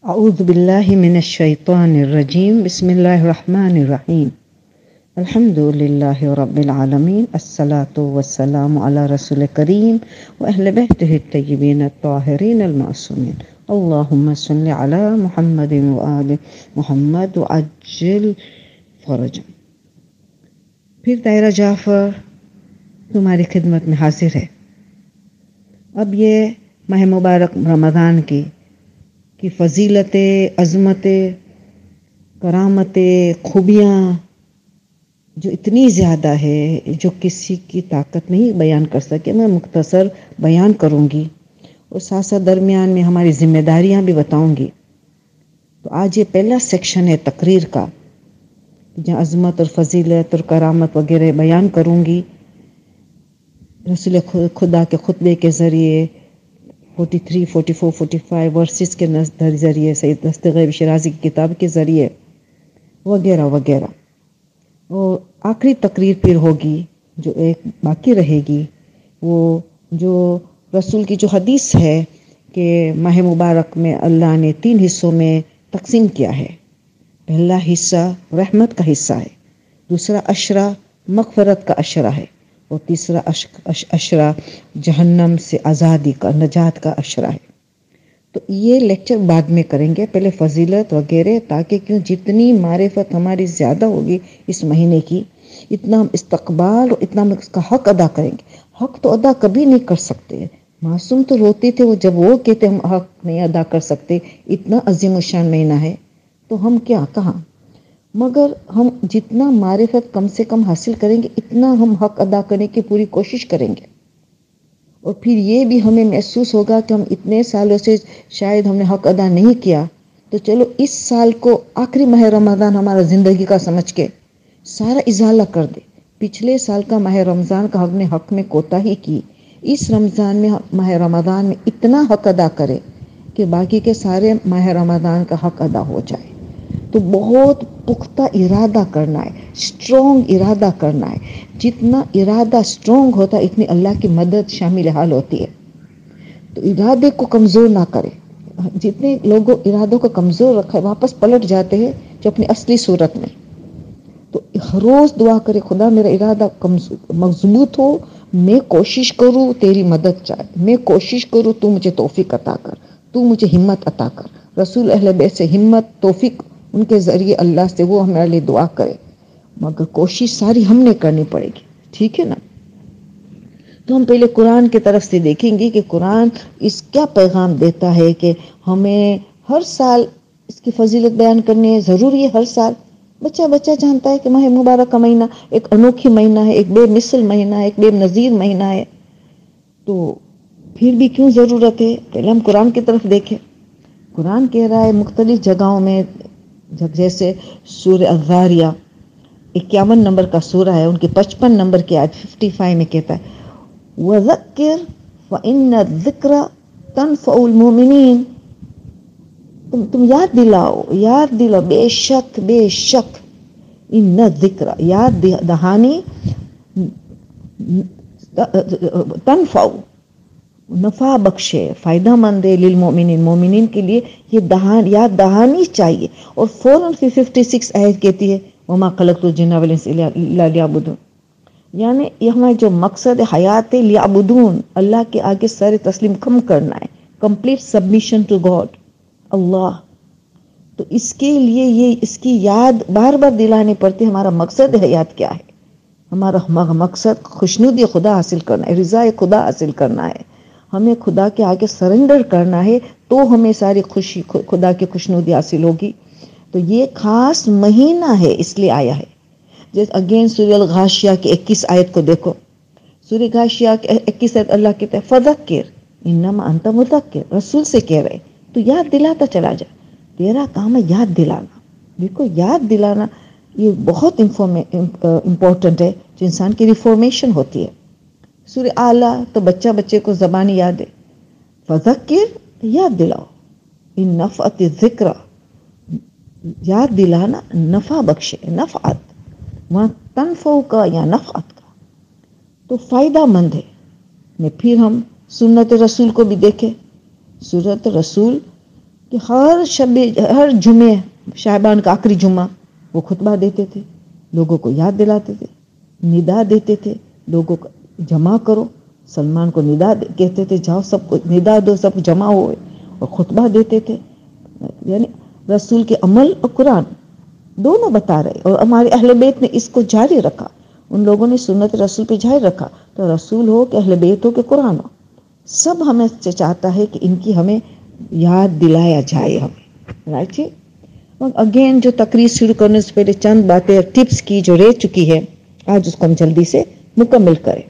اعوذ باللہ من الشیطان الرجیم بسم اللہ الرحمن الرحیم الحمد للہ رب العالمین الصلاة والسلام علی رسول کریم و اہل بیتہ الطیبین الطاہرین المعصومین اللہم صل علی محمد و آل محمد وعجل فرجا۔ پھر دائرہ جعفر تمہاری خدمت میں حاضر ہے۔ اب یہ ماہ مبارک رمضان کی فضیلتیں، عظمتیں، کرامتیں، خوبیاں جو اتنی زیادہ ہے جو کسی کی طاقت نہیں بیان کر سکے، میں مختصر بیان کروں گی اور ساتھ ساتھ درمیان میں ہماری ذمہ داریاں بھی بتاؤں گی۔ تو آج یہ پہلا سیکشن ہے تقریر کا، جہاں عظمت اور فضیلت اور کرامت وغیرہ بیان کروں گی رسول خدا کے خطبے کے ذریعے، 43، 44، 45 ورسز کے ذریعے، سید دستغیب شیرازی کی کتاب کے ذریعے وغیرہ وغیرہ۔ اور آخری تقریر پھر ہوگی جو ایک باقی رہے گی، وہ جو رسول کی جو حدیث ہے کہ ماہ مبارک میں اللہ نے 3 حصوں میں تقسیم کیا ہے۔ پہلا حصہ رحمت کا حصہ ہے، دوسرا عشرہ مغفرت کا عشرہ ہے، اور تیسرا عشرہ جہنم سے آزادی کا، نجات کا عشرہ ہے۔ تو یہ لیکچر بعد میں کریں گے، پہلے فضیلت وغیرہ، تاکہ کیوں جتنی معرفت ہماری زیادہ ہوگی اس مہینے کی، اتنا ہم استقبال اور اتنا ہم اس کا حق ادا کریں گے۔ حق تو ادا کبھی نہیں کر سکتے، معصوم تو روتے تھے وہ جب وہ کہتے ہم حق نہیں ادا کر سکتے، اتنا عظیم الشان مہینہ ہے تو ہم کیا کہاں۔ مگر ہم جتنا معرفت کم سے کم حاصل کریں گے، اتنا ہم حق ادا کرنے کی پوری کوشش کریں گے، اور پھر یہ بھی ہمیں محسوس ہوگا کہ ہم اتنے سالوں سے شاید ہم نے حق ادا نہیں کیا، تو چلو اس سال کو آخری ماہ رمضان ہمارا زندگی کا سمجھ کے سارا ازالہ کر دے۔ پچھلے سال کا ماہ رمضان کا ہم نے حق میں کوتاہی کی، اس رمضان میں ماہ رمضان میں اتنا حق ادا کرے کہ باقی کے سارے ماہ رمضان کا حق ادا ہو جائے۔ تو بہت پختہ ارادہ کرنا ہے، اسٹرونگ ارادہ کرنا ہے۔ جتنا ارادہ اسٹرونگ ہوتا ہے اتنی اللہ کی مدد شامل حال ہوتی ہے۔ تو ارادے کو کمزور نہ کرے۔ جتنے لوگوں ارادوں کو کمزور رکھا ہے واپس پلٹ جاتے ہیں جو اپنی اصلی صورت میں۔ تو ہر روز دعا کرے، خدا میرا ارادہ مضبوط ہو، میں کوشش کروں تیری مدد چاہے، میں کوشش کروں تو مجھے توفیق عطا کر، تو مجھے ہمت عطا کر۔ رسول اہل بیت سے ہمت، توفیق ان کے ذریعے اللہ سے وہ ہمارے لیے دعا کرے، مگر کوشش ساری ہم نے کرنی پڑے گی، ٹھیک ہے نا۔ تو ہم پہلے قرآن کی طرف سے دیکھیں گے کہ قرآن اس کیا پیغام دیتا ہے کہ ہمیں ہر سال اس کی فضیلت بیان کرنی ہے، ضروری ہے ہر سال۔ بچہ جانتا ہے کہ ماہ مبارک کا مہینہ ایک انوکھی مہینہ ہے، ایک بے مثل مہینہ ہے، ایک بے نظیر مہینہ ہے، تو پھر بھی کیوں ضرورت ہے؟ پہلے ہم قرآن کی طرف دیکھیں۔ قرآن کہہ رہا ہے مختلف جگہوں میں، جیسے سورہ الذاریہ 51 نمبر کا سورہ ہے، ان کی 55 نمبر کی آیت 55 میں کہتا ہے وَذَكِّرْ فَإِنَّ الذِّكْرَ تَنْفَعُ الْمُؤْمِنِينَ۔ تم یاد دلاؤ، بے شک ان الذکر، یاد دہانی، تنفع، نفع بخشے، فائدہ مند ہے، للمؤمنین، مومنین کے لیے یہ یاد دہانی چاہیے۔ اور فوراً 56 آیت کہتی ہے وما خلقت الجن والانس الا لیعبدون، یعنی یہاں جو مقصد حیات لیعبدون، اللہ کے آگے سر تسلیم کم کرنا ہے، کمپلیٹ سبمیشن ٹو گاڈ، اللہ۔ تو اس کے لیے یہ اس کی یاد بار بار دلانی پڑتی ہے۔ ہمارا مقصد حیات کیا ہے؟ ہمارا مقصد خوشنودی خدا حاصل کرنا ہے، رضا خدا حاصل کرنا ہے، ہمیں خدا کے آگے سرنڈر کرنا ہے، تو ہمیں ساری خوشی خدا کی خوشنودی حاصل ہوگی۔ تو یہ خاص مہینہ ہے اس لیے آیا ہے۔ جیسے اگین سورہ الغاشیہ کی 21 آیت کو دیکھو، سورہ غاشیہ کی 21 آیت اللہ کہتا ہے فذکر انما انت مذکر، رسول سے کہہ رہے تو یاد دلاتا چلا جا، تیرا کام ہے یاد دلانا۔ دیکھو یاد دلانا یہ بہت امپورٹنٹ ہے، جو انسان کی ریفارمیشن ہوتی ہے۔ سورہ اعلیٰ تو بچے کو زبانی یاد ہے، فذکر یاد دلاؤ، ان نفعت الذکر، یاد دلانا نفع بخشے، نفعت وہاں تنفع کا یا نفعت کا، تو فائدہ مند ہے۔ پھر ہم سنت رسول کو بھی دیکھیں، سنت رسول کہ ہر جمعے شعبان کا آخری جمعہ وہ خطبہ دیتے تھے، لوگوں کو یاد دلاتے تھے، ندا دیتے تھے، لوگوں کو جمع کرو، سلمان کو ندا کہتے تھے، جاؤ سب کو ندا دو، سب جمع ہوئے اور خطبہ دیتے تھے. یعنی رسول کے عمل اور قرآن دونوں بتا رہے، اور ہمارے اہل بیت نے اس کو جاری رکھا، ان لوگوں نے سنت رسول پہ جاری رکھا. تو رسول ہو کہ اہل بیت ہو کہ قرآن ہو، سب ہمیں سے چاہتا ہے کہ ان کی ہمیں یاد دلایا جائے. ہمیں رائٹ جی. اور اگین جو تقریر شروع کرنے سے پہلے چند باتیں ٹپس کی جو رہ چکی ہے، آج اس کو ہم جلدی سے مکمل کریں.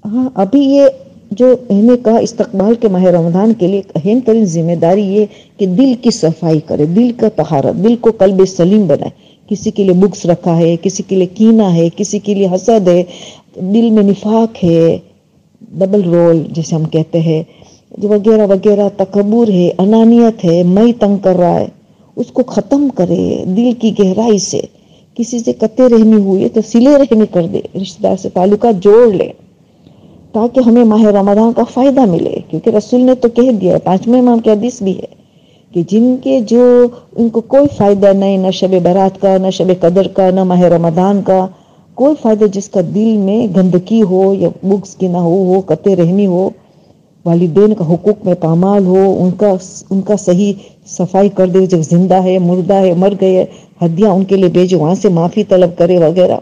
ہاں، ابھی یہ جو میں کہا استقبال کے ماہ رمضان کے لیے اہم ترین ذمہ داری یہ کہ دل کی صفائی کرے، دل کا طہارت، دل کو قلب سلیم بنائے. کسی کے لیے بغض رکھا ہے، کسی کے لیے کینہ ہے، کسی کے لیے حسد ہے، دل میں نفاق ہے، ڈبل رول جیسے ہم کہتے ہیں وغیرہ وغیرہ، تکبر ہے، انانیت ہے، میں تنگ کر رہا ہے، اس کو ختم کرے دل کی گہرائی سے. کسی سے قطع رحمی ہوئی ہے تو صلہ رحمی کر دے، رشتہ دار سے تعلقات جوڑ لے تاکہ ہمیں ماہ رمضان کا فائدہ ملے. کیونکہ رسول نے تو کہہ دیا ہے، 5ویں امام کی حدیث بھی ہے کہ جن کے جو ان کو کوئی فائدہ نہیں، نہ شب برات کا، نہ شب قدر کا، نہ ماہ رمضان کا کوئی فائدہ، جس کا دل میں گندگی ہو یا بغض کی نہ ہو، قطع رحمی ہو، والدین کا حقوق میں پامال ہو، ان کا صحیح صفائی کر دے، جب زندہ ہے، مردہ ہے، مر گئے، ہدیہ ان کے لیے بھیجے، وہاں سے معافی طلب کرے وغیرہ.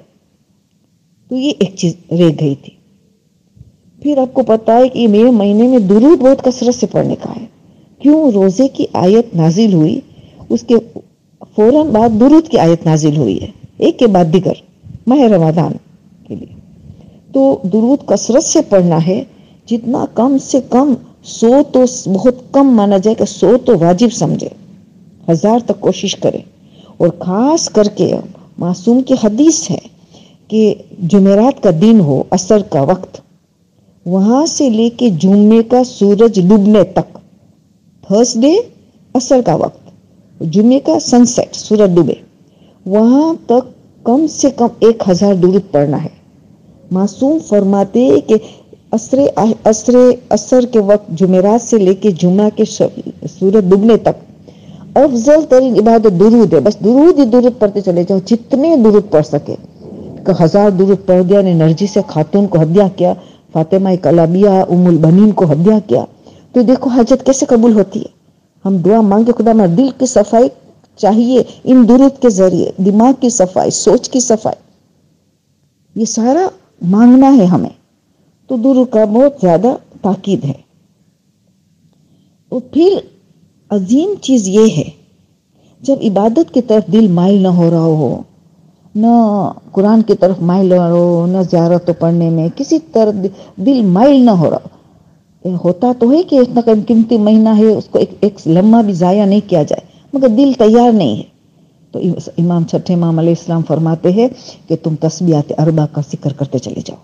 تو یہ ایک چیز رہ گئی تھی. پھر آپ کو پتا ہے کہ یہ مہینے میں درود بہت کثرت سے پڑھنے کا ہے. کیوں؟ روزے کی آیت نازل ہوئی، اس کے فوراً بعد درود کی آیت نازل ہوئی ہے، ایک کے بعد دیگر ماہ رمضان کے لیے. تو درود کثرت سے پڑھنا ہے، جتنا کم سے کم 100 تو بہت کم مانا جائے کہ 100 تو واجب سمجھے، 1000 تک کوشش کرے. اور خاص کر کے معصوم کی حدیث ہے کہ جمعرات کا دن ہو، عصر کا وقت، وہاں سے لے کے جمعے کا سورج ڈوبنے تک، تھرسڈے عصر کا وقت، جمعے کا سن سیٹ سورج ڈوبے، وہاں تک کم سے کم 1000 درود پڑھنا ہے. معصوم فرماتے کہ عصر کے وقت جمعرات سے لے کے جمعہ کے سورج ڈوبنے تک افضل ترین عبادت درود ہے. بس درود ہی درود پڑھتے چلے جاؤ، جتنے درود پڑھ سکے. کہ 1000 درود پڑھ دیا نے نرجس خاتون کو ہدیہ کیا، فاطمہ کلابیہ ام البنین کو ہدیہ کیا، تو دیکھو حاجت کیسے قبول ہوتی ہے. ہم دعا مانگے خدا میں دل کی صفائی چاہیے، ان درود کے ذریعے دماغ کی صفائی، سوچ کی صفائی، یہ سارا مانگنا ہے ہمیں. تو درود کا بہت زیادہ تاکید ہے. اور پھر عظیم چیز یہ ہے، جب عبادت کی طرف دل مائل نہ ہو رہا ہو، نہ قرآن کی طرف مائل نہ ہو، نہ زیارت پڑھنے میں کسی طرف دل مائل نہ ہو رہا، ہوتا تو ہے کہ اتنا قیمتی مہینہ ہے، اس کو ایک لمحہ بھی ضائع نہیں کیا جائے، مگر دل تیار نہیں ہے. تو امام چھٹے امام علیہ السلام فرماتے ہیں کہ تم تسبیحات اربع کا ذکر کرتے چلے جاؤ،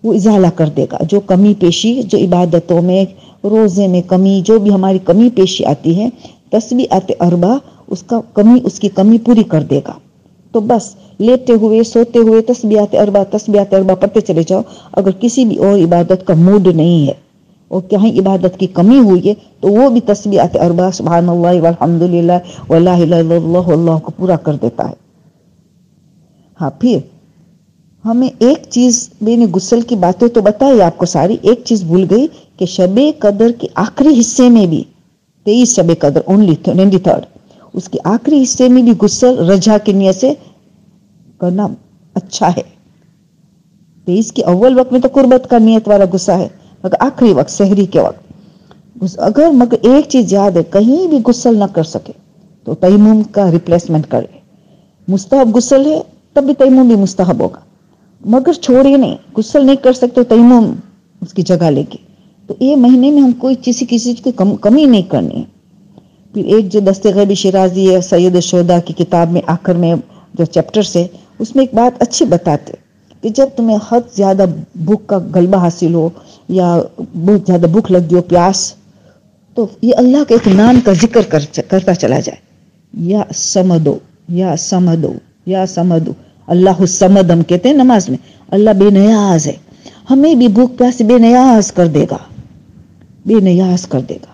وہ ازالہ کر دے گا جو کمی پیشی، جو عبادتوں میں، روزے میں کمی، جو بھی ہماری کمی پیشی آتی ہے، تسبیحات اربع اس کی کمی پوری کر دے گا. تو بس لیٹے ہوئے سوتے ہوئے تسبیحات اربع پڑھتے چلے جاؤ. اگر کسی بھی اور عبادت کا موڈ نہیں ہے اور کہیں عبادت کی کمی ہوئی ہے تو وہ بھی تسبیحات اربع سبحان اللہ والحمدللہ ولا الہ الا اللہ اللہ کو پورا کر دیتا ہے. ہاں، پھر ہمیں ایک چیز، میں نے غسل کی باتیں تو بتائی آپ کو ساری، ایک چیز بھول گئی کہ شب قدر کے آخری حصے میں بھی 23 شب قدر اونلی 23، اس کے آخری حصے میں بھی غسل رجا کی نیت سے کرنا اچھا ہے. 23 کے اول وقت میں تو قربت کا نیت والا غسل ہے، مگر آخری وقت سحری کے وقت مگر ایک چیز یاد ہے، کہیں بھی غسل نہ کر سکے تو تیمم کا ریپلیسمنٹ کرے. مستحب غسل ہے تب بھی تیمم بھی مستحب ہوگا، مگر چھوڑے نہیں، غسل نہیں کر سکتے تو تیمم اس کی جگہ لے کے. تو یہ مہینے میں ہم کوئی کسی چیز کی کمی نہیں کرنی ہے. پھر ایک جو دست غیبی شیرازی ہے سید الشہداء کی کتاب میں آخر میں جو چیپٹر سے، اس میں ایک بات اچھی بتاتے کہ جب تمہیں حد زیادہ بھوک کا غلبہ حاصل ہو یا بہت زیادہ بھوک لگی ہو، پیاس، تو یہ اللہ کے ایک نام کا ذکر کرتا چلا جائے، یا سمدو یا سمدو یا سمدو. اللہ الصمد ہم کہتے ہیں نماز میں، اللہ بے نیاز ہے، ہمیں بھی بھوک پیاس بے نیاز کر دے گا، بے نیاز کر دے گا.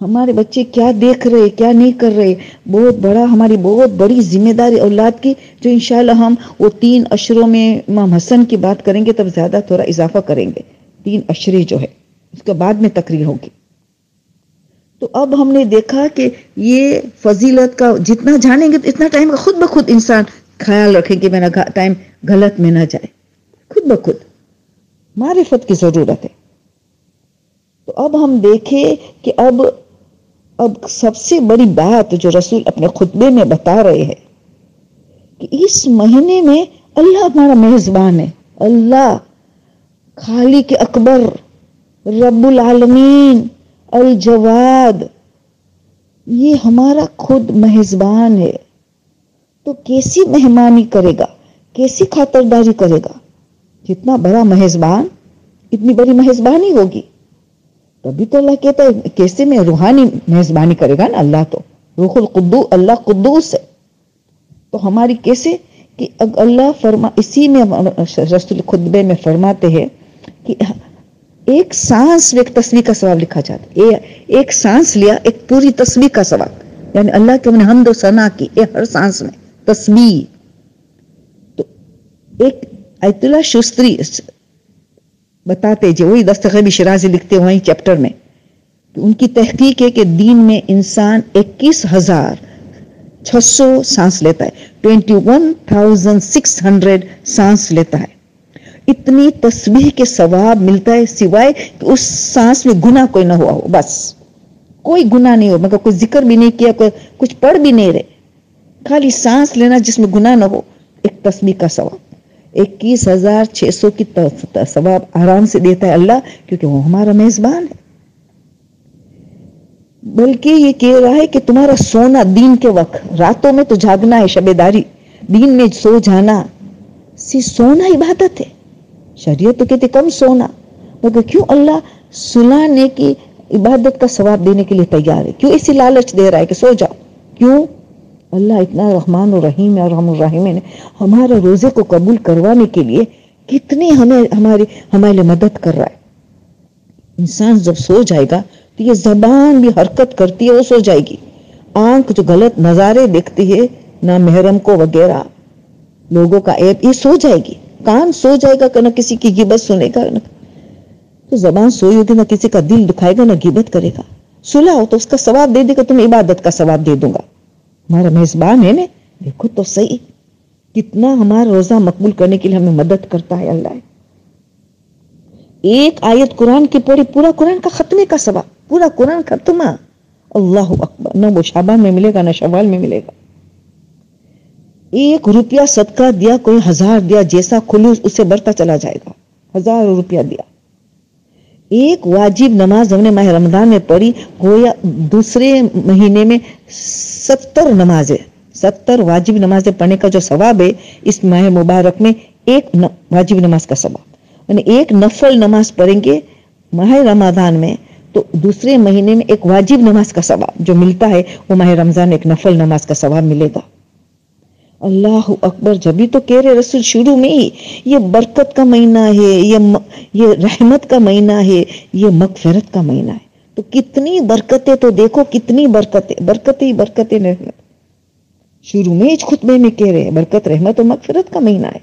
ہمارے بچے کیا دیکھ رہے کیا نہیں کر رہے، ہماری بہت بڑی ذمہ داری اولاد کی، جو انشاءاللہ ہم وہ 3 اشروں میں امام حسن کی بات کریں گے تب زیادہ تھوڑا اضافہ کریں گے، 3 اشرے جو ہے اس کے بعد میں تقریر ہوگی۔ تو اب ہم نے دیکھا کہ یہ فضیلت کا جتنا جانیں گے تو اتنا ٹائم خود بخود انسان خیال رکھے کہ میرا ٹائم غلط میں نہ جائے، خود بخود معرفت کی ضرورت ہے۔ تو اب ہم دیکھیں کہ اب سب سے بڑی بات جو رسول اپنے خطبے میں بتا رہے ہیں کہ اس مہینے میں اللہ ہمارا میزبان ہے، اللہ خالق اکبر رب العالمین الجواد، یہ ہمارا خود میزبان ہے۔ تو کیسی مہمانی کرے گا، کیسی خاطرداری کرے گا؟ جتنا بڑا میزبان اتنی بڑی میزبانی ہوگی، تبھی تو اللہ کہتا ہے کیسے میں روحانی میزبانی کرے گا نا، اللہ تو روح القدوس، اللہ قدوس ہے، تو ہماری کیسے کہ اللہ اسی میں رسول خطبے میں فرماتے ہیں کہ ایک سانس میں ایک تسبیح کا ثواب لکھا جاتا ہے، ایک سانس لیا ایک پوری تسبیح کا ثواب، یعنی اللہ کے میں نے حمد و ثنا کی ہر سانس میں تسبیح۔ تو ایک آیت اللہ شستری بتاتے جو وہی دستغیبی شرازی لکھتے وہیں چیپٹر میں، ان کی تحقیق ہے کہ دین میں انسان 21,600 سانس لیتا ہے، 21,600 سانس لیتا ہے۔ اتنی تسبیح کے ثواب ملتا ہے سوائے کہ اس سانس میں گناہ کوئی نہ ہوا ہو، بس کوئی گناہ نہیں ہو، مگر کوئی ذکر بھی نہیں کیا، کوئی کچھ پڑھ بھی نہیں رہے، خالی سانس لینا جس میں گناہ نہ ہو، ایک تسبیح کا ثواب 21,600 کی ثواب آرام سے دیتا ہے اللہ، کیونکہ وہ ہمارا میزبان ہے۔ بلکہ یہ کہہ رہا ہے کہ تمہارا سونا دین کے وقت، راتوں میں تو جاگنا ہے شب داری، دین میں سو جانا، سونا عبادت ہے۔ شریعت تو کہتے کم سونا، مگر کیوں اللہ سلانے کی عبادت کا ثواب دینے کے لیے تیار ہے؟ کیوں اسی لالچ دے رہا ہے کہ سو جاؤ؟ کیوں؟ اللہ اتنا رحمان الرحیم ہے اور رحم الرحیم ہے، ہمارے روزے کو قبول کروانے کے لیے کتنی ہمارے لیے مدد کر رہا ہے۔ انسان جب سو جائے گا تو یہ زبان بھی حرکت کرتی ہے، وہ سو جائے گی، آنکھ جو غلط نظارے دیکھتی ہے نہ محرم کو وغیرہ لوگوں کا عیب، یہ سو جائے گی، کان سو جائے گا کہ نہ کسی کی غیبت سنے گا، تو زبان سوئی ہوگی نہ کسی کا دل دکھائے گا نہ غیبت کرے گا، سلا ہو تو اس کا ثواب دے دے گا، تمہیں عبادت کا ثواب دے دوں گا، ہمارا میزبان ہے نا۔ دیکھو تو صحیح کتنا ہمارا روزہ مقبول کرنے کے لیے ہمیں مدد کرتا ہے اللہ۔ ایک آیت قرآن کی پڑھی، پورا قرآن کا ختمے کا ثواب، پورا قرآن ختمہ، اللہ اکبر، نہ وہ شعبان میں ملے گا نہ شوال میں ملے گا۔ 1 روپیہ صدقہ دیا، کوئی 1000 دیا، جیسا خلوص اسے بڑھتا چلا جائے گا، 1000 روپیہ دیا۔ ایک واجب نماز ہم نے ماہ رمضان میں پڑھی، گویا دوسرے مہینے میں 70 نمازیں، 70 واجب نمازیں پڑھنے کا جو ثواب ہے اس ماہ مبارک میں، ایک واجب نماز کا ثواب، یعنی ایک نفل نماز پڑھیں گے ماہ رمضان میں تو دوسرے مہینے میں ایک واجب نماز کا ثواب جو ملتا ہے وہ ماہ رمضان ایک نفل نماز کا ثواب ملے گا۔ اللہ اکبر، جبھی تو کہہ رہے رسول شروع میں ہی یہ برکت کا مہینہ ہے، یہ رحمت کا مہینہ ہے، یہ مغفرت کا مہینہ ہے، تو کتنی برکتیں، تو دیکھو کتنی برکتیں رحمت، شروع میں اس خطبے میں کہہ رہے ہیں برکت رحمت و مغفرت کا مہینہ ہے،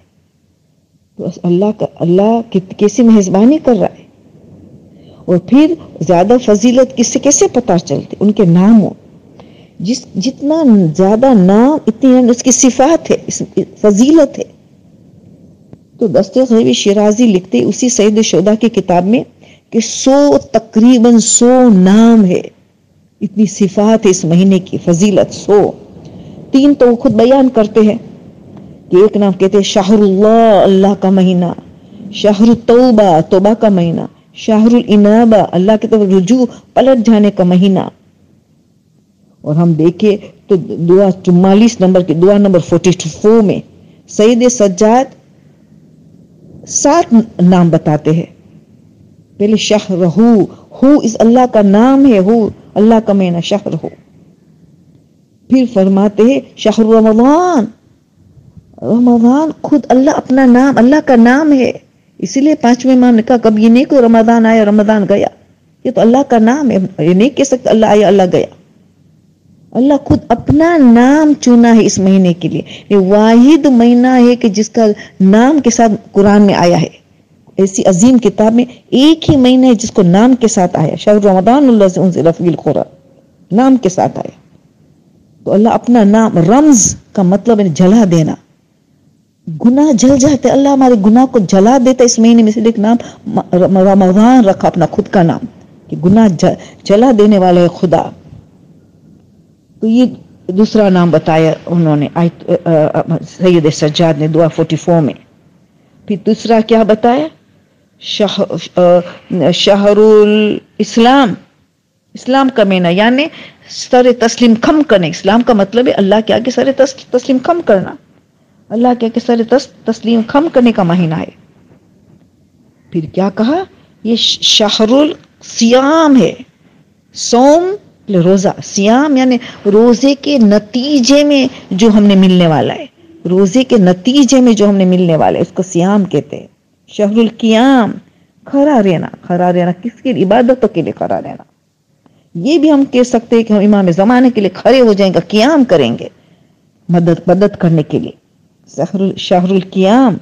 تو اللہ کیسی میزبانی کر رہا ہے۔ اور پھر زیادہ فضیلت کس سے کیسے پتہ چلتے؟ ان کے ناموں، جتنا زیادہ نام اتنی اس کی صفات ہے، فضیلت ہے۔ تو دستغیبی شرازی لکھتے اسی سید الشہداء کی کتاب میں کہ تقریباً 100 نام ہے، اتنی صفات ہے اس مہینے کی، فضیلت 100۔ 3 تو وہ خود بیان کرتے ہیں کہ ایک نام کہتے ہیں شہر اللہ، اللہ کا مہینہ، شہر التوبہ، توبہ کا مہینہ، شہر الانابہ، اللہ کی طرف رجوع پلٹ جانے کا مہینہ۔ اور ہم دیکھیں تو دعا 44 نمبر کی دعا نمبر 44 میں سید سجاد 7 نام بتاتے ہیں۔ پہلے شہر ہو اس اللہ کا نام ہے، ہو اللہ کا مہینہ شہر ہو۔ پھر فرماتے ہیں شہر رمضان، رمضان خود اللہ اپنا نام، اللہ کا نام ہے، اسی لیے 5ویں امام نے کہا کب یہ نہیں کوئی رمضان آیا رمضان گیا، یہ تو اللہ کا نام ہے. یہ نہیں کہہ سکتے اللہ آیا اللہ گیا. اللہ خود اپنا نام چنا ہے اس مہینے کے لیے. یہ واحد مہینہ ہے کہ جس کا نام کے ساتھ قرآن میں آیا ہے. ایسی عظیم کتاب میں ایک ہی مہینہ ہے جس کو نام کے ساتھ آیا. شہر رمضان الذی انزل فیہ القرآن نام کے ساتھ آیا. تو اللہ اپنا نام، رمز کا مطلب ہے جلا دینا. گناہ جل جاتے، اللہ ہمارے گناہ کو جلا دیتا اس مہینے میں. سے ایک نام رمضان رکھا اپنا خود کا نام کہ گناہ جلا دینے والا ہے خدا. تو یہ دوسرا نام بتایا انہوں نے سید سجاد نے دعا 44 میں. پھر دوسرا کیا بتایا؟ شہر الاسلام، اسلام کا مہینہ، یعنی سر تسلیم خم کرنے. اسلام کا مطلب ہے اللہ کے آگے سر تسلیم خم کرنا، اللہ کے آگے سر تسلیم خم کرنے کا مہینہ ہے. پھر کیا کہا؟ یہ شہر الصیام ہے. صوم روزہ، سیام یعنی روزے کے نتیجے میں جو ہم نے ملنے والا ہے. روزے کے نتیجے میں جو ہم نے ملنے والا ہے اس کو سیام کہتے ہیں. شہر القیام، کھڑا رہنا. کھڑا رہنا کس کی؟ عبادتوں کے لیے کھڑا رہنا. یہ بھی ہم کہہ سکتے ہیں کہ ہم امام زمانے کے لیے کھڑے ہو جائیں گے، قیام کریں گے مدد کرنے کے لیے. شہر القیام.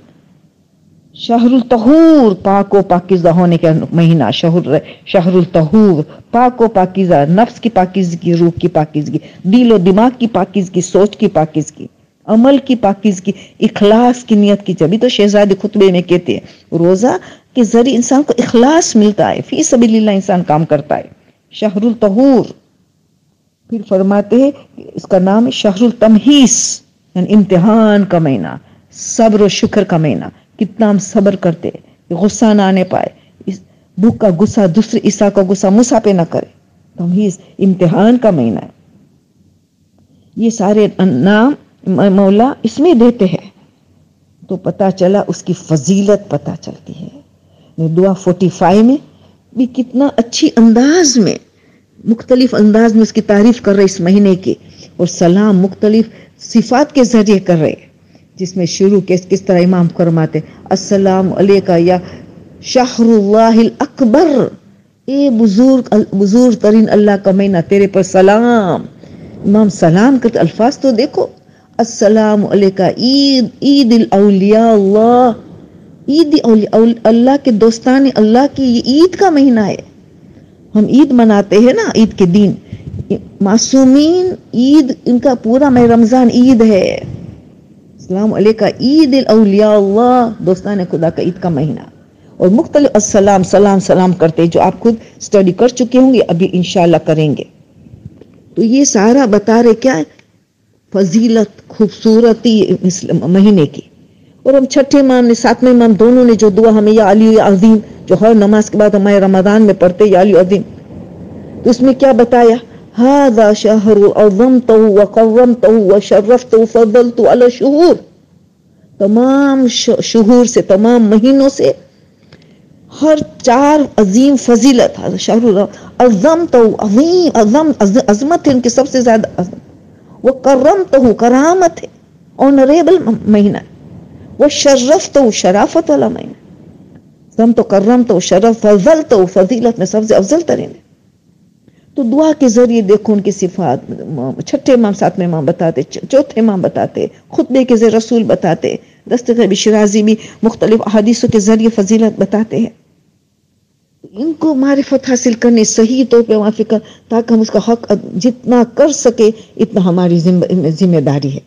شہر الطہور، پاک و پاکیزہ ہونے کا مہینہ. شہر الطہور، پاک و پاکیزہ، نفس کی پاکیزگی، روح کی پاکیزگی، دل و دماغ کی پاکیزگی، سوچ کی پاکیزگی، عمل کی پاکیزگی، اخلاص کی نیت کی. جبھی تو شہزادی خطبے میں کہتے ہیں روزہ کے ذریعے انسان کو اخلاص ملتا ہے، فی سبیل اللہ انسان کام کرتا ہے. شہر الطہور. پھر فرماتے ہیں اس کا نام ہے شہر التمحیص، یعنی امتحان کا مہینہ، صبر و شکر کا مہینہ. کتنا ہم صبر کرتے، غصہ نہ آنے پائے، بھوک کا غصہ دوسرے عیسیٰ کا غصہ موسیٰ پہ نہ کرے. تمحیص امتحان کا مہینہ ہے. یہ سارے نام مولا اس میں دیتے ہیں تو پتہ چلا اس کی فضیلت پتہ چلتی ہے. دعا 45 میں بھی کتنا اچھی انداز میں، مختلف انداز میں اس کی تعریف کر رہے اس مہینے کی، اور سلام مختلف صفات کے ذریعے کر رہے، جس میں شروع کس طرح امام فرماتے السلام علیکہ یا شہر اللہ الاکبر، اے بزرگ ترین اللہ کا مہینہ تیرے پر سلام. امام سلام کرتے، الفاظ تو دیکھو، السلام علیکہ عید الاولیاء اللہ، عید اللہ کے دوستان اللہ کی یہ عید کا مہینہ ہے. ہم عید مناتے ہیں نا، عید کے دن معصومین عید ان کا پورا ماہ رمضان عید ہے. السلام علیکہ عید الاولیاء اللہ، دوستان خدا کا عید کا مہینہ. اور مختلف السلام سلام کرتے جو آپ خود سٹڈی کر چکے ہوں گے، ابھی انشاءاللہ کریں گے. تو یہ سارا بتا رہے کیا ہے؟ فضیلت، خوبصورتی مہینے کی. اور ہم چھٹے امام نے، ساتویں امام دونوں نے جو دعا ہمیں یا علی یا عظیم جو ہر نماز کے بعد ہمارے رمضان میں پڑھتے یا علی عظیم، تو اس میں کیا بتایا؟ هذا شهر عظمته وقرمته وشرفته وفضلته على الشهور. تمام شہور سے، تمام مہینوں سے ہر 4 عظیم فضیلت. شہر عظمته، عظیم عظمت ہے ان کی سب سے زیادہ عظمت. وقرمته، کرامت ہے، آنریبل مہینہ. وشرفته، شرافت والا مہینہ. عظمت و کرمت و شرف، فضلت و فضیلت میں سب سے افضل ترین ہے. تو دعا کے ذریعے دیکھو ان کی صفات. چھٹے امام، ساتویں امام بتاتے، چوتھے امام بتاتے، خطبے کے ذریعے رسول بتاتے، دستگیر شرازی بھی مختلف احادیثوں کے ذریعے فضیلت بتاتے ہیں. ان کو معرفت حاصل کرنے صحیح طور پہ موافق، تاکہ ہم اس کا حق جتنا کر سکے اتنا ہماری ذمہ داری ہے.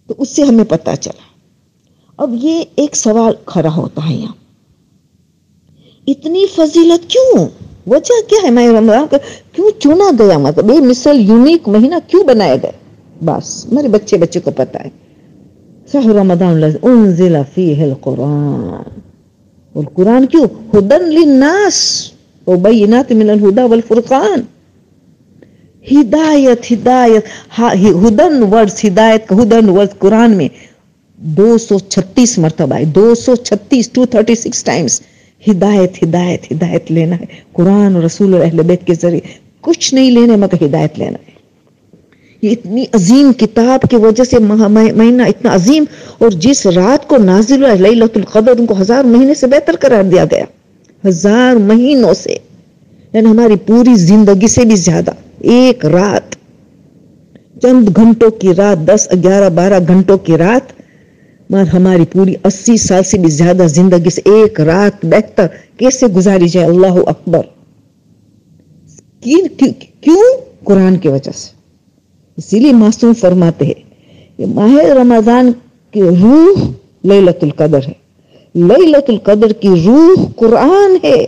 تو اس سے ہمیں پتہ چلا. اب یہ ایک سوال کھڑا ہوتا ہے یہاں، اتنی فضیلت کیوں؟ وجہ کیا ہے؟ ماہ رمضان کا کیوں چنا گیا؟ مطلب یہ مثل یونیک مہینہ کیوں بنایا گیا؟ بس میرے بچے کو پتا ہے. شہر رمضان الذی انزل فیہ القرآن. اور قرآن کیوں؟ ہدی للناس وبینات من الہدی والفرقان. ہدایت ہدن ورڈز، ہدایت کا ہدن ورڈز قرآن میں 236 مرتبہ ہے. 236 ٹائمز ہدایت ہدایت ہدایت لینا ہے. قرآن اور رسول اور اہل بیت کے ذریعے کچھ نہیں لینا مگر ہدایت لینا ہے. یہ اتنی عظیم کتاب کی وجہ سے مہینہ اتنا عظیم، اور جس رات کو نازل ہوا لیلۃ القدر، ان کو 1000 مہینے سے بہتر قرار دیا گیا. 1000 مہینوں سے یعنی ہماری پوری زندگی سے بھی زیادہ، ایک رات، چند گھنٹوں کی رات، 10 11 12 گھنٹوں کی رات، مگر ہماری پوری 80 سال سے بھی زیادہ زندگی سے ایک رات بہتر کیسے گزاری جائے؟ اللہ اکبر! کیوں؟ قرآن کی وجہ سے. اسی لیے معصوم فرماتے ہیں کہ ماہ رمضان کی روح لیلۃ القدر ہے، لیلۃ القدر کی روح قرآن ہے.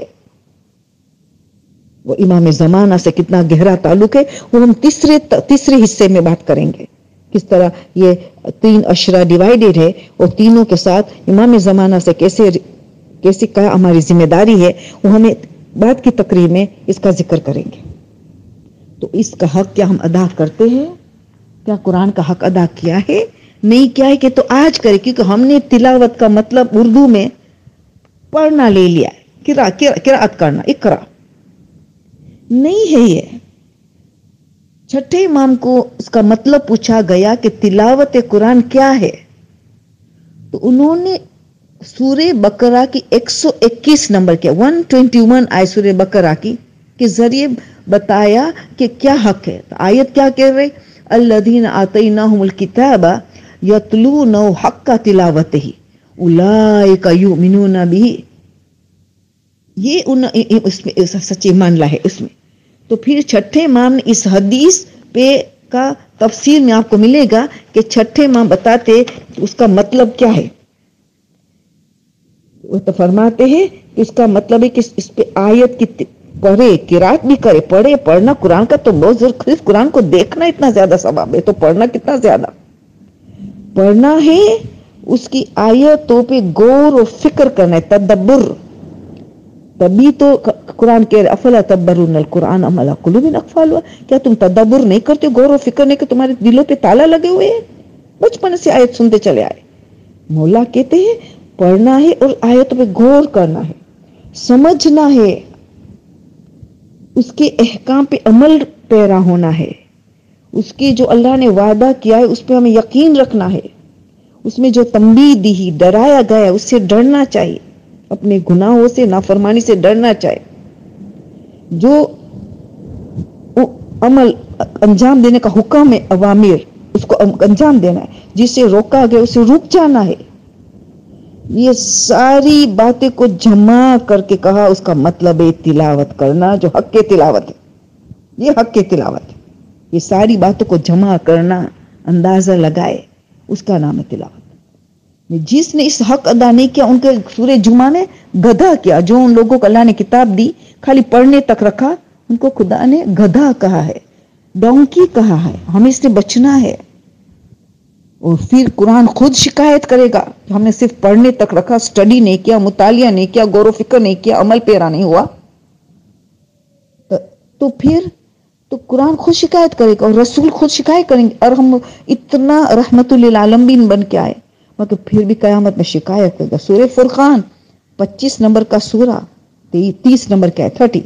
وہ امام زمانہ سے کتنا گہرا تعلق ہے، وہ ہم تیسرے حصے میں بات کریں گے. کس طرح یہ 3 اشرا ڈیوائیڈڈ ہے اور تینوں کے ساتھ امام زمانہ سے کیسے کیا ہماری ذمہ داری ہے، وہ ہمیں بعد کی تقریر میں اس کا ذکر کریں گے. تو اس کا حق کیا ہم ادا کرتے ہیں؟ کیا قرآن کا حق ادا کیا ہے؟ نہیں کیا ہے کہ تو آج کرے، کیونکہ ہم نے تلاوت کا مطلب اردو میں پڑھنا لے لیا ہے، قرأت کرنا، اقرا نہیں ہے. یہ چھٹے امام کو اس کا مطلب پوچھا گیا کہ تلاوت قرآن کیا ہے، تو انہوں نے سورہ بقرہ کی 121 نمبر کیا 121 آئے سورہ بقرہ کی کے ذریعے بتایا کہ کیا حق ہے. آیت کیا کہہ رہے؟ الذین آتیناہم الکتاب یتلونہ حق تلاوتہ اولئک یؤمنون بہ. یہ اس میں سچے ایمان لائے اس میں. تو پھر چھٹے امام نے اس حدیث پہ کا تفسیر میں آپ کو ملے گا کہ چھٹے امام بتاتے اس کا مطلب کیا ہے. وہ تو فرماتے ہیں کہ اس کا مطلب ہے کہ اس پہ آیت کی پڑھے، قرات بھی کرے، پڑھنا قرآن کا تو بہت ضرور. صرف قرآن کو دیکھنا اتنا زیادہ ثواب ہے، تو پڑھنا کتنا زیادہ پڑھنا ہے. اس کی آیتوں پہ غور و فکر کرنا ہے، تدبر. تبھی تو قرآن کے افلا تدبرون القرآن ام علی قلوب اقفالها. کیا تم تدبر نہیں کرتے، غور و فکر نہیں کہ تمہارے دلوں پہ تالا لگے ہوئے ہیں؟ بچپن سے آیت سنتے چلے آئے. مولا کہتے ہیں پڑھنا ہے اور آیتوں پہ غور کرنا ہے، سمجھنا ہے، اس کے احکام پہ عمل پیرا ہونا ہے. اس کی جو اللہ نے وعدہ کیا ہے اس پہ ہمیں یقین رکھنا ہے. اس میں جو تنبیہ دی، ڈرایا گیا ہے، اس سے ڈرنا چاہیے. اپنے گناہوں سے، نافرمانی سے ڈرنا چاہیے. جو عمل انجام دینے کا حکم ہے، اوامر، اس کو انجام دینا ہے. جس سے روکا گیا اسے رک جانا ہے. یہ ساری باتیں کو جمع کر کے کہا اس کا مطلب ہے تلاوت کرنا، جو حق تلاوت ہے. یہ حق تلاوت ہے. یہ ساری باتوں کو جمع کرنا، اندازہ لگائے، اس کا نام ہے تلاوت. جس نے اس حق ادا نہیں کیا، ان کے سورہ جمعہ نے گدھا کیا. جو ان لوگوں کو اللہ نے کتاب دی خالی پڑھنے تک رکھا، ان کو خدا نے گدھا کہا ہے، ڈونکی کہا ہے. ہمیں اس سے بچنا ہے. اور پھر قرآن خود شکایت کرے گا کہ ہم نے صرف پڑھنے تک رکھا، سٹڈی نہیں کیا، مطالعہ نہیں کیا، غور و فکر نہیں کیا، عمل پیرا نہیں ہوا. تو پھر تو قرآن خود شکایت کرے گا اور رسول خود شکایت کریں گے. اور ہم اتنا رحمت للعالمین بن کے آئے، مگر پھر بھی قیامت میں شکایت کرے گا. سورہ فرقان 25 نمبر کا سورہ 30 نمبر کیا ہے 30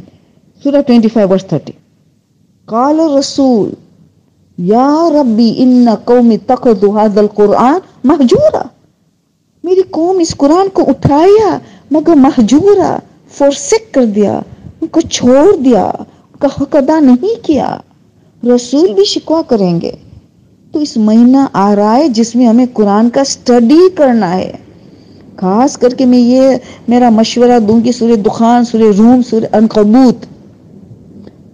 سورہ 25 ورس 30. قال الرسول یا ربی ان قوم اتخذوا هذا القرآن مہجورا. میری قوم اس قرآن کو اٹھایا مگر مہجورا، فورسک کر دیا، ان کو چھوڑ دیا، ان کا حق ادا نہیں کیا. رسول بھی شکوا کریں گے. تو اس مہینہ آ رہا ہے جس میں ہمیں قرآن کا سٹڈی کرنا ہے. خاص کر کے میں یہ میرا مشورہ دوں گی، سورہ دخان، سورہ روم، سورہ عنکبوت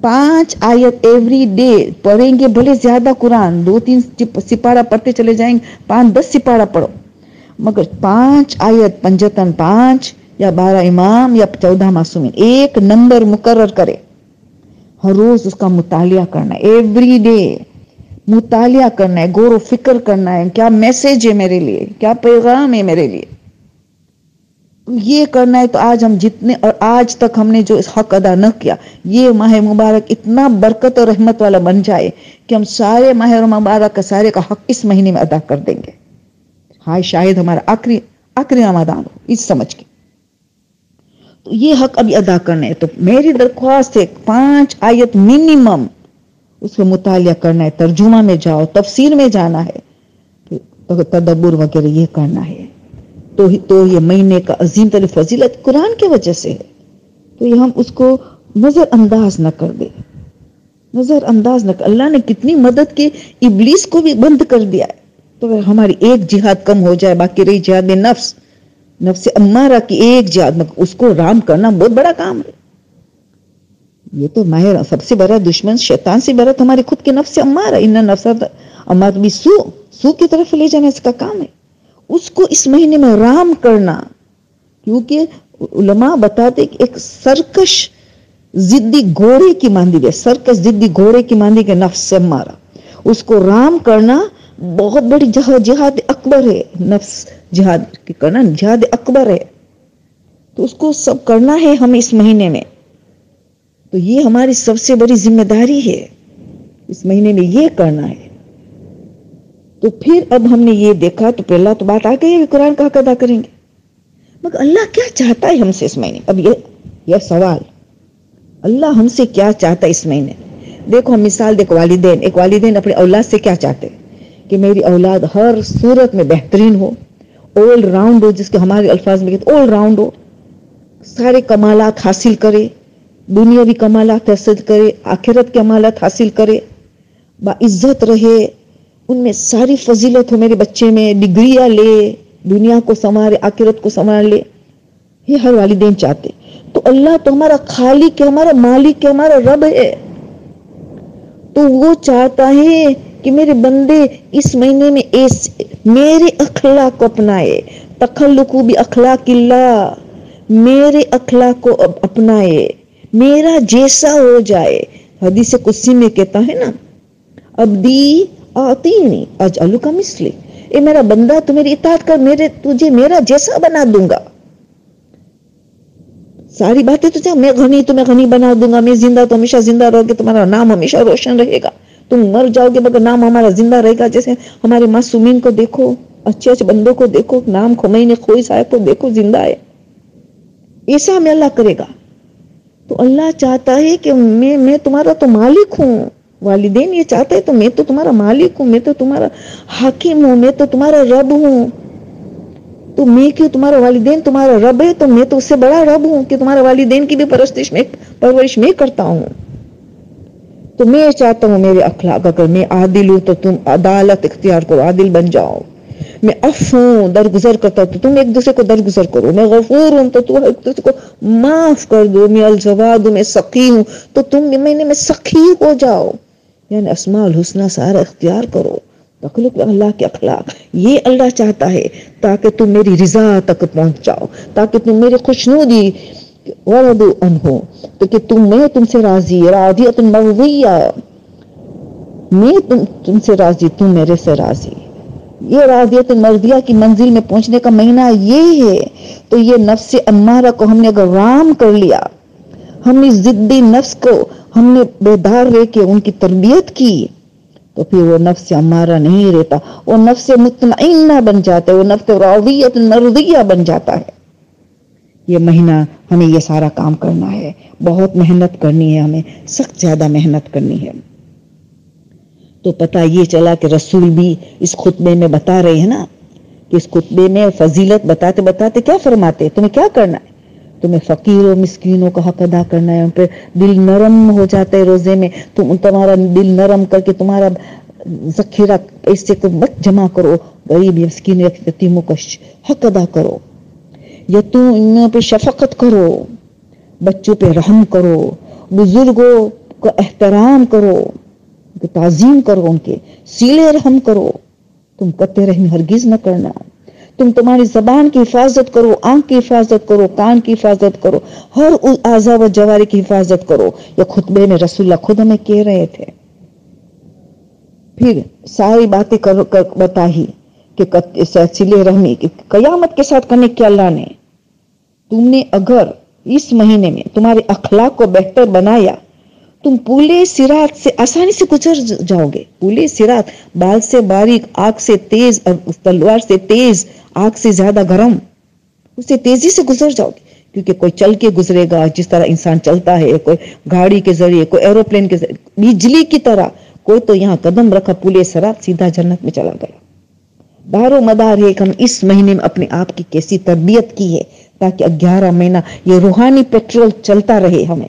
5 آیت ایوری ڈے پڑھیں گے. بھلے زیادہ قرآن 2-3 سپارہ پڑھتے چلے جائیں گے، 5-10 سپارہ پڑھو، مگر 5 آیت پنجتن 5 یا 12 امام یا 14 معصومین ایک نمبر مقرر کرے. ہر روز اس کا مطالعہ کرنا ہے، ایوری ڈے مطالعہ کرنا ہے، غور و فکر کرنا ہے. کیا میسج ہے میرے لیے، کیا پیغام ہے میرے لیے، یہ کرنا ہے. تو آج ہم جتنے اور آج تک ہم نے جو اس حق ادا نہ کیا، یہ ماہ مبارک اتنا برکت اور رحمت والا بن جائے کہ ہم سارے ماہ مبارک کا سارے کا حق اس مہینے میں ادا کر دیں گے. ہائے شاید ہمارا آخری رمضان ہو اس سمجھ کے. تو یہ حق ابھی ادا کرنا ہے. تو میری درخواست ہے 5 آیت منیمم اس کو مطالعہ کرنا ہے. ترجمہ میں جاؤ، تفسیر میں جانا ہے، تدبر وغیرہ یہ کرنا ہے. تو یہ مہینے کا عظیم ترین فضیلت قرآن کی وجہ سے ہے. تو یہ ہم اس کو نظر انداز نہ کر دے، نظر انداز نہ کر. اللہ نے کتنی مدد کی، ابلیس کو بھی بند کر دیا ہے. تو اگر ہماری ایک جہاد کم ہو جائے، باقی رہی جہاد نفس، نفس امارہ کی ایک جہاد، اس کو رام کرنا بہت بڑا کام ہے. یہ تو ماہر سب سے بڑا دشمن شیطان سے بڑا ہمارے خود کے نفس امارہ، ان نفس امارہ بھی سو کی طرف لے جانا اس کا کام ہے. اس کو اس مہینے میں رام کرنا، کیونکہ علماء بتاتے کہ ایک سرکش ضدی گھوڑے کی مانندی ہے، سرکش ضدی گھوڑے کی مانندی ہے نفس امارہ. اس کو رام کرنا بہت بڑی جہاد اکبر ہے. نفس جہاد کرنا جہاد اکبر ہے. تو اس کو سب کرنا ہے ہمیں اس مہینے میں. تو یہ ہماری سب سے بڑی ذمہ داری ہے، اس مہینے میں یہ کرنا ہے. تو پھر اب ہم نے یہ دیکھا، تو پہلا تو بات آ گئی کہ قرآن کا حق ادا کریں گے. مگر اللہ کیا چاہتا ہے ہم سے اس مہینے؟ اب یہ سوال، اللہ ہم سے کیا چاہتا ہے اس مہینے؟ دیکھو ہم مثال دیکھو، والدین، ایک والدین اپنے اولاد سے کیا چاہتے ہیں کہ میری اولاد ہر صورت میں بہترین ہو، آل راؤنڈ ہو، جس کے ہمارے الفاظ میں کہتے آل راؤنڈ ہو، سارے کمالات حاصل کرے، دنیاوی کمالات حاصل کرے، آخرت کے کمالات حاصل کرے، باعزت رہے، ان میں ساری فضیلت ہو میرے بچے میں، ڈگریاں لے، دنیا کو سنوارے، آخرت کو سنوار لے. یہ ہر والدین چاہتے. تو اللہ تو ہمارا خالق ہے، ہمارا مالک ہے، ہمارا رب ہے. تو وہ چاہتا ہے کہ میرے بندے اس مہینے میں میرے اخلاق کو اپنائے. تخلقو بھی اخلاق اللہ، میرے اخلاق کو اپنائے، میرا جیسا ہو جائے. حدیث قدسی میں کہتا ہے نا، عبدی آتینی اجعلک مثلی، اے میرا بندہ تو میری اطاعت کر، تجھے میرا جیسا بنا دوں گا. ساری باتیں تو میں غنی تمہیں غنی بنا دوں گا، میں زندہ تو ہمیشہ زندہ رہو گے، تمہارا نام ہمیشہ روشن رہے گا. تم مر جاؤ گے مگر نام ہمارا زندہ رہے گا. جیسے ہمارے معصومین کو دیکھو، اچھے اچھے بندوں کو دیکھو، نام خمینی خوئی صاحب کو دیکھو زندہ ہے. ایسا ہمیں اللہ کرے گا. تو اللہ چاہتا ہے کہ میں تمہارا تو مالک ہوں. والدین یہ چاہتے ہیں تو میں تو تمہارا مالک ہوں، میں تو تمہارا حاکم ہوں، میں تو تمہارا رب ہوں. تو میں کیوں تمہارا والدین تمہارا رب ہے، تو میں تو اس سے بڑا رب ہوں کہ تمہارا والدین کی بھی پرورش میں کرتا ہوں. تو میں چاہتا ہوں میرے اخلاق، اگر میں عادل ہوں تو تم عدالت اختیار کرو، عادل بن جاؤ. میں عفو ہوں، درگزر کرتا ہوں تو تم ایک دوسرے کو درگزر کرو. میں غفور ہوں تو تم ایک دوسرے کو معاف کر دو. میں الجواد ہوں، میں سخی ہوں تو تم مہینے میں سخی ہو جاؤ. یعنی اسماء الحسنى سارا اختیار کرو. تخلق اللہ کے اخلاق، یہ اللہ چاہتا ہے تاکہ تم میری رضا تک پہنچ جاؤ، تاکہ تم میری خوشنودی ورضوا عنہ، تو کہ میں تم سے راضی، راضیۃ مرضیہ، میں تم سے راضی، تم میرے سے راضی. یہ راضیت مرضیہ کی منزل میں پہنچنے کا مہینہ یہ ہے. تو یہ نفس امارہ کو ہم نے اگر رام کر لیا، ہم نے ضدی نفس کو ہم نے بیدار رہ کے ان کی تربیت کی، تو پھر وہ نفس امارہ نہیں رہتا، وہ نفس مطمئنہ بن جاتا ہے، وہ نفس راضیت مرضیہ بن جاتا ہے. یہ مہینہ ہمیں یہ سارا کام کرنا ہے، بہت محنت کرنی ہے، ہمیں سخت زیادہ محنت کرنی ہے. تو پتہ یہ چلا کہ رسول بھی اس خطبے میں بتا رہے ہیں نا، کہ اس خطبے میں فضیلت بتاتے بتاتے کیا فرماتے، تمہیں کیا کرنا ہے؟ تمہیں فقیر و مسکینوں کا حق ادا کرنا ہے. ان پہ دل نرم ہو جاتا ہے روزے میں، تمہارا دل نرم کر کے تمہارا ذخیرہ ایسے کو مت جمع کرو، غریب مسکین یتیموں کا حق ادا کرو، یتیموں پہ شفقت کرو، بچوں پہ رحم کرو، بزرگوں کا احترام کرو، تعظیم کرو، ان کے سیلے رحم کرو. تم قطع رحمی ہرگز نہ کرنا. تم تمہاری زبان کی حفاظت کرو، آنکھ کی حفاظت کرو، کان کی حفاظت کرو، ہر اعضاء و جوارح کی حفاظت کرو. یہ خطبے میں رسول اللہ خود ہمیں کہہ رہے تھے. پھر ساری باتیں بتائی کہ سلے رحمی کی قیامت کے ساتھ کرنے کے اللہ نے. تم نے اگر اس مہینے میں تمہارے اخلاق کو بہتر بنایا، تم پولے صراط سے آسانی سے گزر جاؤ گے. پولے صراط، بال سے باریک، آنکھ سے تیز، تلوار سے تیز، آنکھ سے زیادہ گرم، اسے تیزی سے گزر جاؤ گے. کیونکہ کوئی چل کے گزرے گا جس طرح انسان چلتا ہے، کوئی گاڑی کے ذریعے، کوئی ایروپلین کے ذریعے، بجلی کی طرح. کوئی تو یہاں قدم رکھا پولے صراط سیدھا جنت میں چلا گیا. دار و مدار ہے کہ ہم اس مہینے میں اپنے آپ کی کیسی تربیت کی ہے، تاکہ 11 مہینہ یہ روحانی پیٹرول چلتا رہے ہمیں.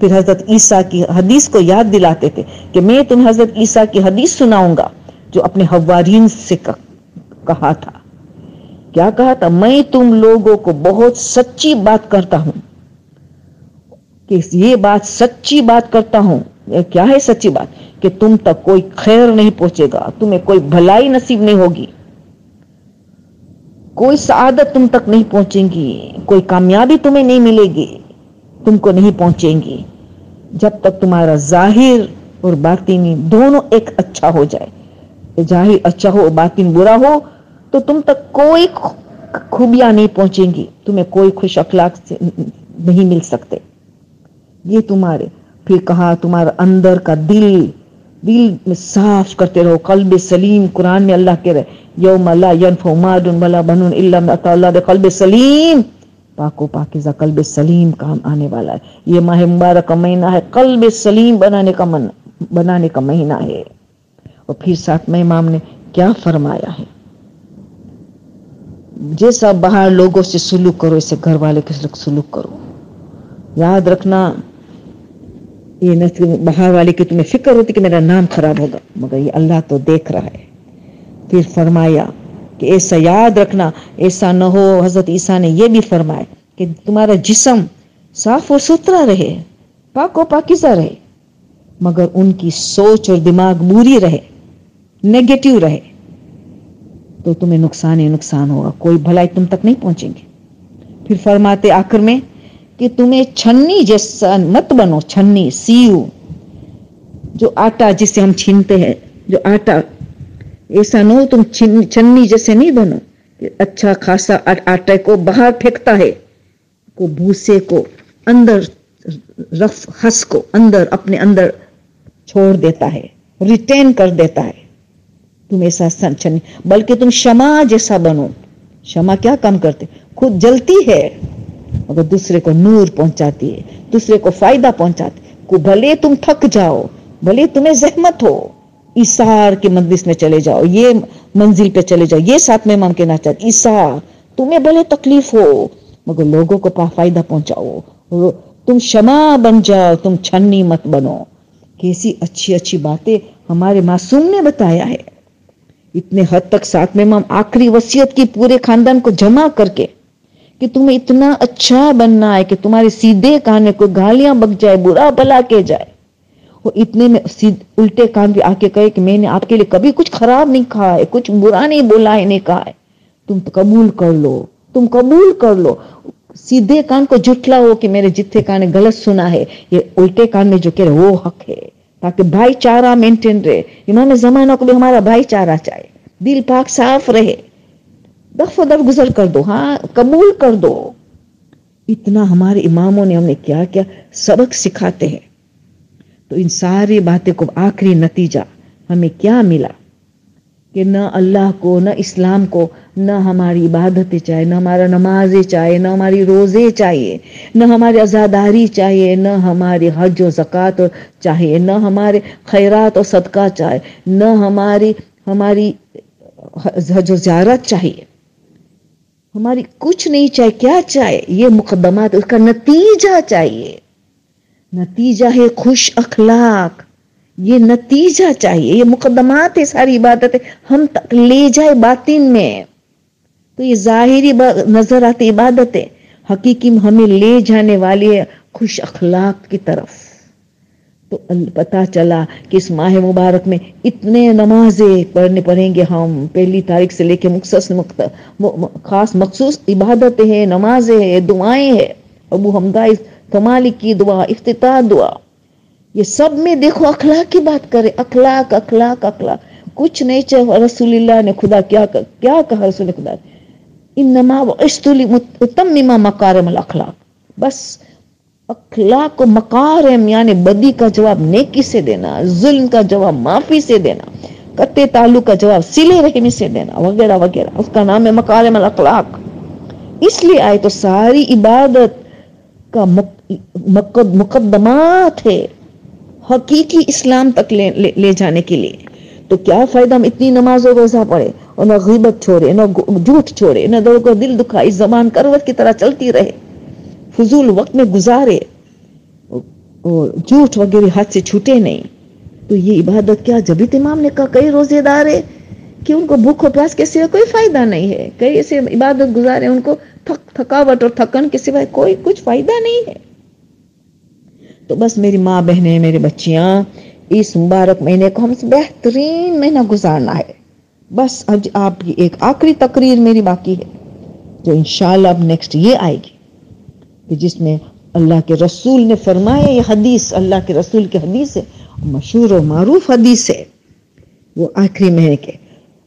پھر حضرت عیسیٰ کی حدیث کو یاد دلاتے تھے کہ میں تمہیں حضرت عیسیٰ کی حدیث سناؤں گا جو اپنے حوارین سے کہا تھا. کیا کہا تھا؟ میں تم لوگوں کو بہت سچی بات کرتا ہوں کہ یہ بات سچی بات کرتا ہوں. کیا ہے سچی بات؟ کہ تم تک کوئی خیر نہیں پہنچے گا، تمہیں کوئی بھلائی نصیب نہیں ہوگی، کوئی سعادت تم تک نہیں پہنچے گی، کوئی کامیابی تمہیں نہیں ملے گی، تم کو نہیں پہنچیں گی جب تک تمہارا ظاہر اور باطنی دونوں ایک اچھا ہو جائے. ظاہر اچھا ہو باطن برا ہو تو تم تک کوئی خوبیاں نہیں پہنچیں گی، تمہیں کوئی خوش اخلاق سے نہیں مل سکتے. یہ تمہارے پھر کہا تمہارا اندر کا دل میں صاف کرتے رہو. قلب سلیم قرآن میں اللہ کہہ رہے یوم لا ينفع مال ولا بنون الا من اتى الله بقلب سلیم. پاک و پاکیزہ قلب سلیم کام آنے والا ہے. یہ ماہ مبارک کا مہینہ ہے، قلب سلیم بنانے کا مہینہ ہے. اور پھر ساتھ میں امام نے کیا فرمایا ہے؟ جیسا باہر لوگوں سے سلوک کرو اسے گھر والے کے سلوک کرو. یاد رکھنا یہ نہ باہر والے کی تمہیں فکر ہوتی کہ میرا نام خراب ہوگا، مگر یہ اللہ تو دیکھ رہا ہے. پھر فرمایا کہ ایسا یاد رکھنا ایسا نہ ہو. حضرت عیسیٰ نے یہ بھی فرمایا کہ تمہارا جسم صاف و ستھرا رہے، پاک و پاکیزہ رہے، مگر ان کی سوچ اور دماغ بری رہے، نیگیٹو رہے، تو تمہیں نقصان ہی نقصان ہوگا، کوئی بھلائی تم تک نہیں پہنچیں گی. پھر فرماتے آخر میں کہ تمہیں چھنی جیسا مت بنو. چھنی سیو جو آٹا جس سے ہم چھینتے ہیں، جو آٹا ایسا نہ ہو تم چھنی جیسے نہیں بنو کہ اچھا خاصا آٹے کو باہر پھینکتا ہے، کو بھوسے کو اندر رف ہس کو اندر اپنے اندر چھوڑ دیتا ہے، ریٹین کر دیتا ہے. تم ایسا چھنی بلکہ تم شمع جیسا بنو. شمع کیا کام کرتے؟ خود جلتی ہے مگر دوسرے کو نور پہنچاتی ہے، دوسرے کو فائدہ پہنچاتی ہے. کو بھلے تم تھک جاؤ، بھلے تمہیں زحمت ہو، ایثار کی مجلس میں چلے جاؤ، یہ منزل پہ چلے جاؤ، یہ ساتھ میں امام کہنا چاہتے ایثار. تمہیں بھلے تکلیف ہو مگر لوگوں کو فائدہ پہنچاؤ. تم شمع بن جاؤ، تم چھنی مت بنو. کیسی اچھی اچھی باتیں ہمارے معصوم نے بتایا ہے. اتنے حد تک ساتھ میں امام آخری وصیت کی پورے خاندان کو جمع کر کے کہ تمہیں اتنا اچھا بننا ہے کہ تمہارے سیدھے کان کو گالیاں بک جائے، برا بلا کے جائے، وہ اتنے میں الٹے کان بھی آ کے کہے کہ میں نے آپ کے لیے کبھی کچھ خراب نہیں کہا ہے، کچھ برا نہیں بولا ہے، نہیں کہا ہے، تم قبول کر لو، تم قبول کر لو. سیدھے کان کو جھٹلا ہو کہ میرے جتھے کان نے غلط سنا ہے، یہ الٹے کان نے جو کہہ رہے وہ حق ہے، تاکہ بھائی چارہ مینٹین رہے. امام زمانہ کو بھی ہمارا بھائی چارہ چاہے، دل پاک صاف رہے. دفع دف گزر کر دو، ہاں قبول کر دو. اتنا ہمارے اماموں نے ہمیں کیا کیا سبق سکھاتے ہیں. تو ان ساری باتیں کو آخری نتیجہ ہمیں کیا ملا کہ نہ اللہ کو، نہ اسلام کو، نہ ہماری عبادتیں چاہیے، نہ ہمارا نمازیں چاہیے، نہ ہماری روزے چاہیے، نہ ہماری عزاداری چاہیے، نہ ہماری حج و زکوٰۃ چاہیے، نہ ہمارے خیرات و صدقہ چاہیے، نہ ہماری حج و زیارت چاہیے، ہماری کچھ نہیں چاہیے. کیا چاہیے؟ یہ مقدمات، اس کا نتیجہ چاہیے. نتیجہ ہے خوش اخلاق. یہ نتیجہ چاہیے، یہ مقدمات ہے. ساری عبادتیں ہم تک لے جائے باطن میں. تو یہ ظاہری نظر آتی عبادتیں حقیقی ہمیں لے جانے والی ہے خوش اخلاق کی طرف. تو پتا چلا کہ اس ماہ مبارک میں اتنے نمازیں پڑھیں گے ہم، پہلی تاریخ سے لے کے خاص مخصوص عبادتیں ہیں، نمازیں ہیں، دعائیں ہیں. ابو حمدہ مالک کی دعا، افتتاح دعا، یہ سب میں دیکھو اخلاق کی بات کرے. اخلاق اخلاق اخلاق، کچھ نہیں چاہے. رسول اللہ نے خدا کیا کہا رسول خدا انما بعثت لاتمم مکارم الاخلاق. بس اخلاق کو مکارم یعنی بدی کا جواب نیکی سے دینا، ظلم کا جواب معافی سے دینا، قطع تعلق کا جواب صلہ رحمی سے دینا، وغیرہ وغیرہ. اس کا نام ہے مکارم الاخلاق. اس لیے آئے تو ساری عبادت کا مقدمات ہے حقیقی اسلام تک لے جانے کے لیے. تو کیا فائدہ ہم اتنی نماز و روزہ پڑھے اور نہ غیبت چھوڑے، نہ جھوٹ چھوڑے، نہ لوگوں کو دل دکھائے، زبان کروٹ کی طرح چلتی رہے، فضول وقت میں گزارے. اور جھوٹ وغیرہ ہاتھ سے چھوٹے نہیں. تو یہ عبادت کیا، جب امام نے کہا کئی روزے دار ہے کہ ان کو بھوک اور پیاس کے سوا کوئی فائدہ نہیں ہے، کئی ایسے عبادت گزارے ان کو تھکاوٹ اور تھکن کے سوا کوئی کچھ فائدہ نہیں ہے. تو بس میری ماں بہنیں، میرے بچیاں، اس مبارک مہینے کو ہم سے بہترین مہینہ گزارنا ہے. بس آج آپ کی ایک آخری تقریر میری باقی ہے جو انشاءاللہ اب نیکسٹ یہ آئے گی، کہ جس میں اللہ کے رسول نے فرمایا، یہ حدیث اللہ کے رسول کی حدیث ہے، مشہور و معروف حدیث ہے. وہ آخری مہینے کے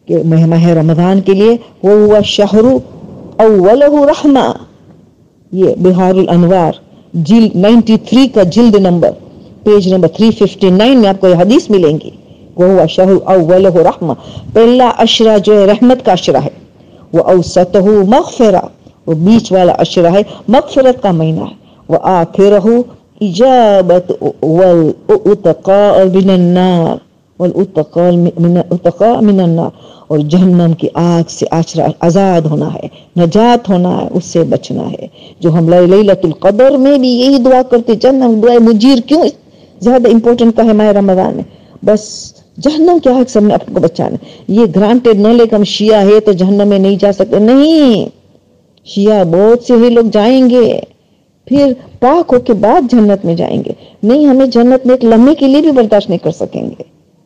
کہ ماہ رمضان کے لیے وہ ہوا شہر اولہ رحمہ. یہ بہار الانوار جلد 93 کا جلد نمبر پیج نمبر 359 میں آپ کو یہ حدیث ملیں گی. وہ ہوا شہر اولہ رحمہ، پہلا عشرہ جو ہے رحمت کا عشرہ ہے. وہ اوسطہ مغفرہ، وہ بیچ والا عشرہ ہے مغفرت کا مہینہ ہے. وہ آخرہ اجابت والاتقاء من النار، والاتقاء من النار، اور جہنم کی آگ سے آزاد ہونا ہے، نجات ہونا ہے، اس سے بچنا ہے. جو ہم لیلۃ القدر میں بھی یہی دعا کرتے، جہنم دعائے مجیر کیوں زیادہ امپورٹنٹ کا ہے ماہ رمضان میں، بس جہنم کی آگ سے ہم نے اپنے کو بچانا. یہ گرانٹیڈ نہ لے کہ ہم شیعہ ہے تو جہنم میں نہیں جا سکتے، نہیں، شیعہ بہت سے ہی لوگ جائیں گے پھر پاک ہو کے بعد جنت میں جائیں گے. نہیں، ہمیں جنت میں ایک لمحے کے لیے بھی برداشت نہیں کر سکیں گے،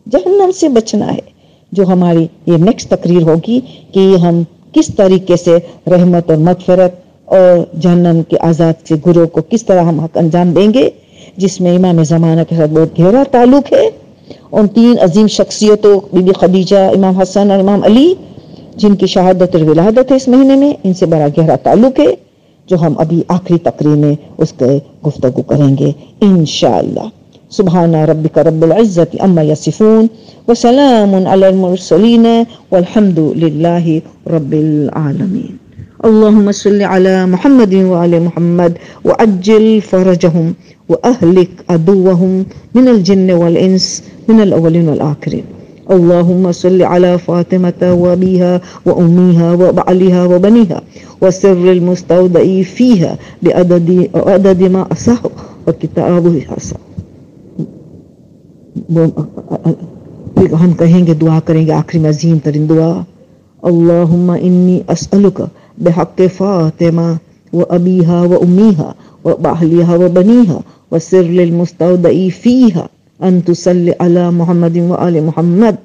جہنم سے بچنا ہے. جو ہماری یہ نیکسٹ تقریر ہوگی کہ ہم کس طریقے سے رحمت اور مغفرت اور جہنم کے آزاد سے گروہ کو کس طرح ہم حق انجام دیں گے، جس میں امام زمانہ کے ساتھ بہت گہرا تعلق ہے. ان تین عظیم شخصیتوں بی بی خدیجہ، امام حسن اور امام علی، جن کی شہادت اور ولادت ہے اس مہینے میں، ان سے بڑا گہرا تعلق ہے، جو ہم ابھی آخری تقریر میں اس کے گفتگو کریں گے انشاءاللہ. سبحان ربک رب العزت عما یصفون وسلام علی المرسلین والحمد للہ رب العالمین. اللهم صل على محمد وعلى محمد وعجل فرجهم وأهلك عدوهم من الجن والإنس من الأولين والآخرين. اللهم صل على فاطمة وأبيها وأميها وبعلها وبنيها وسر المستودع فيها بعدد ما أصح وكتابه أصح. ہم کہیں گے، دعا کریں گے آخری میں عظیم ترین دعا. اللہم انی اسألک بحق فاطمہ وابیہا وامیہا وباہلیہا وبنیہا وسر للمستودع فیہا ان تصلی علی محمد وآل محمد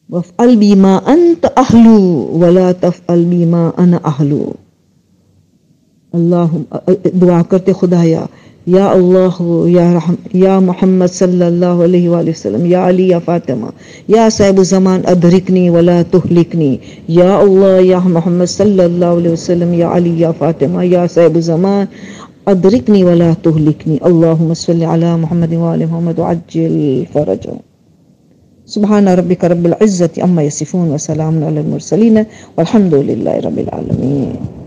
وافعل بی ما انت اہلو ولا تفعل بی ما انا اہلو. اللہ دعا کرتے، خدایا یا اللہ یا محمد صلی اللہ علیہ وآلہ وسلم، یا علی، یا فاطمہ، یا صاحب الزمان ادرکنی ولا تہلکنی. یا اللہ یا محمد صلی اللہ علیہ وسلم، یا علی، یا فاطمہ، یا صاحب الزمان ادرکنی ولا تہلکنی. اللہم صلی علی محمد وآل محمد وعجل فرجهم. سبحان ربک رب العزت عما یصفون وسلام علی المرسلین والحمد للہ رب العالمین.